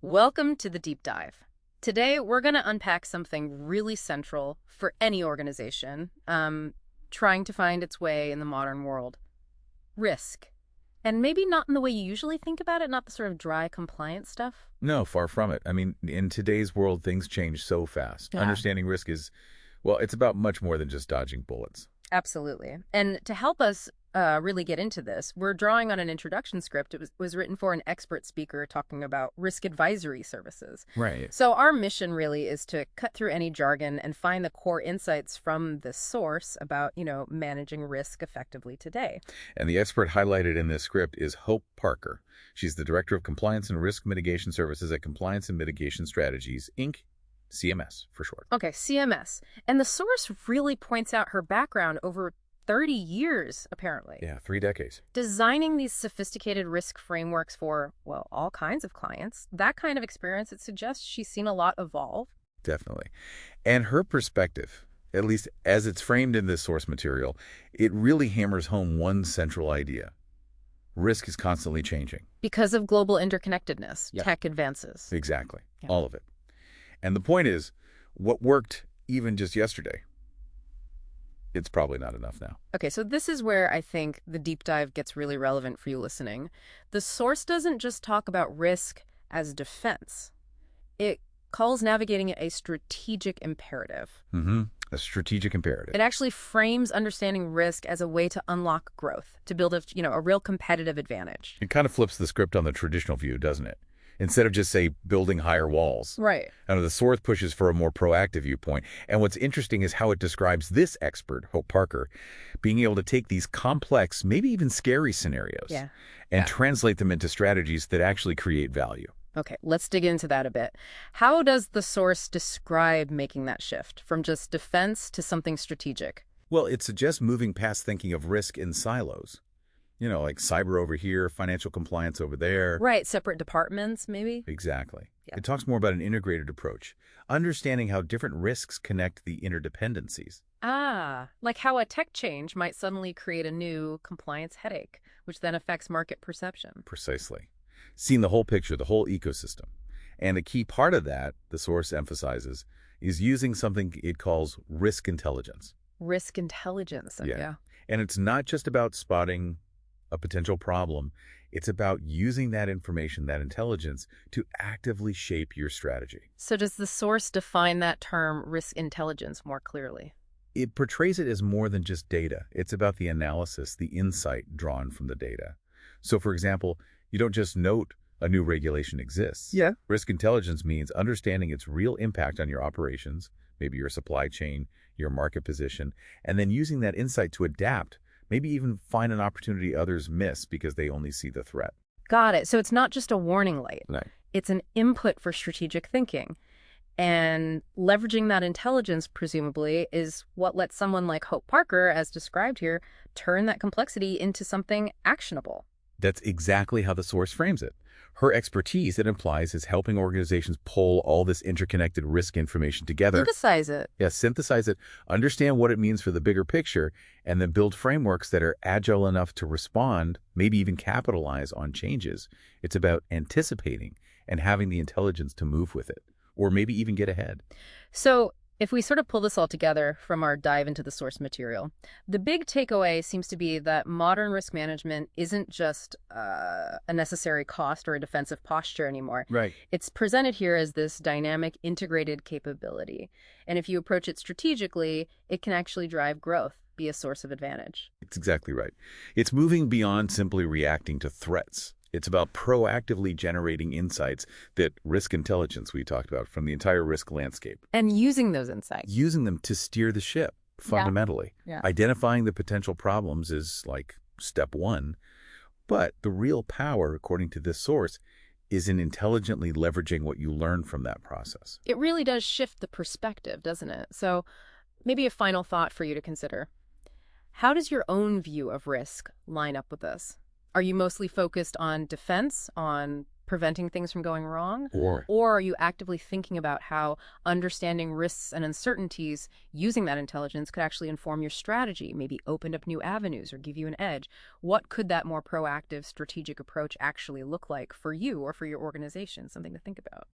Welcome to the deep dive. Today, we're going to unpack something really central for any organization trying to find its way in the modern world: risk. And maybe not in the way you usually think about it, not the sort of dry compliance stuff. No, far from it. I mean, in today's world, things change so fast. Yeah. Understanding risk is, well, it's about much more than just dodging bullets. Absolutely. And to help us really get into this, we're drawing on an introduction script. It was written for an expert speaker talking about risk advisory services. Right. So our mission really is to cut through any jargon and find the core insights from the source about, managing risk effectively today. And the expert highlighted in this script is Hope Parker. She's the Director of Compliance and Risk Mitigation Services at Compliance and Mitigation Strategies, Inc., CMS for short. Okay, CMS. And the source really points out her background over 30 years, apparently. Yeah, 3 decades. Designing these sophisticated risk frameworks for, well, all kinds of clients. That kind of experience, it suggests she's seen a lot evolve. Definitely. And her perspective, at least as it's framed in this source material, it really hammers home one central idea. Risk is constantly changing. Because of global interconnectedness, Yeah. tech advances. Exactly. Yeah. All of it. And the point is, what worked even just yesterday, it's probably not enough now. Okay, so this is where I think the deep dive gets really relevant for you listening. The source doesn't just talk about risk as defense. It calls navigating it a strategic imperative. A strategic imperative. It actually frames understanding risk as a way to unlock growth, to build a real competitive advantage. It kind of flips the script on the traditional view, doesn't it? Instead of just, say, building higher walls. Right. And the source pushes for a more proactive viewpoint. And what's interesting is how it describes this expert, Hope Parker, being able to take these complex, maybe even scary scenarios and translate them into strategies that actually create value. Okay, let's dig into that a bit. How does the source describe making that shift from just defense to something strategic? Well, it suggests moving past thinking of risk in silos. Like cyber over here, financial compliance over there. Right, separate departments, maybe? Exactly. Yeah. It talks more about an integrated approach, understanding how different risks connect the interdependencies. Like how a tech change might suddenly create a new compliance headache, which then affects market perception. Precisely. Seeing the whole picture, the whole ecosystem. And a key part of that, the source emphasizes, is using something it calls risk intelligence. Risk intelligence, yeah. And it's not just about spotting a potential problem. It's about using that information, that intelligence, to actively shape your strategy. So does the source define that term risk intelligence more clearly? It portrays it as more than just data. It's about the analysis, the insight drawn from the data. So, for example, you don't just note a new regulation exists. Yeah. Risk intelligence means understanding its real impact on your operations, maybe your supply chain, your market position, and then using that insight to adapt, maybe even find an opportunity others miss because they only see the threat. Got it. So it's not just a warning light. Right. It's an input for strategic thinking. And leveraging that intelligence, presumably, is what lets someone like Hope Parker, as described here, turn that complexity into something actionable. That's exactly how the source frames it. Her expertise, it implies, is helping organizations pull all this interconnected risk information together. Synthesize it. Yeah, synthesize it, understand what it means for the bigger picture, and then build frameworks that are agile enough to respond, maybe even capitalize on changes. It's about anticipating and having the intelligence to move with it, or maybe even get ahead. So if we sort of pull this all together from our dive into the source material, the big takeaway seems to be that modern risk management isn't just a necessary cost or a defensive posture anymore. Right. It's presented here as this dynamic, integrated capability. And if you approach it strategically, it can actually drive growth, be a source of advantage. It's exactly right. It's moving beyond simply reacting to threats. It's about proactively generating insights, that risk intelligence we talked about, from the entire risk landscape. And using those insights. Using them to steer the ship, fundamentally. Yeah. Identifying the potential problems is like step one. But the real power, according to this source, is in intelligently leveraging what you learn from that process. It really does shift the perspective, doesn't it? So maybe a final thought for you to consider. How does your own view of risk line up with this? Are you mostly focused on defense, on preventing things from going wrong? Or Or are you actively thinking about how understanding risks and uncertainties using that intelligence could actually inform your strategy, maybe open up new avenues or give you an edge? What could that more proactive strategic approach actually look like for you or for your organization? Something to think about.